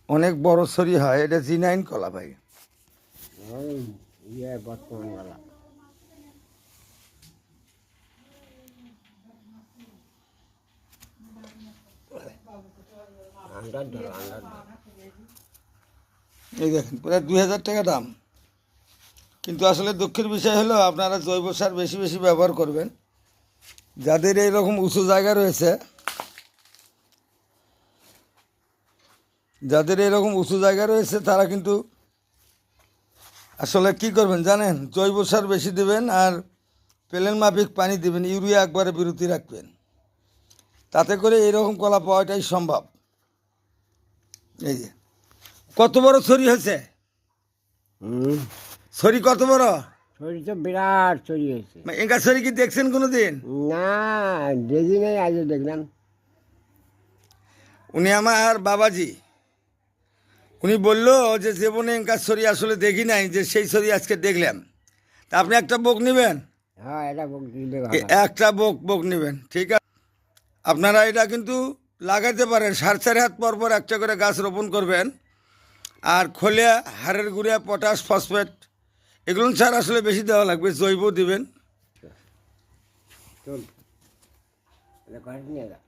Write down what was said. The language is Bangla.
অনেক বড় সরি হয়, এটা জিনাইন কলা ভাই। বর্তমান গলা এই দেখেন প্রায় 2000 টাকা দাম। কিন্তু আসলে দুঃখের বিষয় হলো আপনারা জৈব সার বেশি বেশি ব্যবহার করবেন। যাদের এইরকম উঁচু জায়গা রয়েছে, তারা কিন্তু আসলে কি করবেন জানেন, জৈব সার বেশি দেবেন আর প্লেন মাফিক পানি দিবেন, ইউরিয়া একবারে বিরতি রাখবেন। তাতে করে এইরকম কলা পাওয়াটাই সম্ভব। এই যে কত বড় ছড়ি হয়েছে, ছড়ি কত বড়, শরীর তো বিরাট চড়ি হয়েছে। এঙ্কা ছড়ি কি দেখছেন কোনো দিন? না, দেখি নেই, আজ দেখলাম। উনি আমার বাবাজি, উনি বললো যে জীবনে এঙ্কা ছড়ি আসলে দেখি নাই, যে সেই ছড়ি আজকে দেখলাম। তা আপনি একটা বোক নেবেন, হ্যাঁ, এটা একটা বোক নেবেন, ঠিক আছে? আপনারা এটা কিন্তু লাগাইতে পারেন। 4.5 হাত পর পর একটা করে গাছ রোপণ করবেন। আর খোলে হাড়ের গুঁড়া, পটাশ, ফসফেট এগুলো সার আসলে বেশি দেওয়া লাগবে, জৈব দিবেন। চল, এটা ঘরে নিয়ে যা।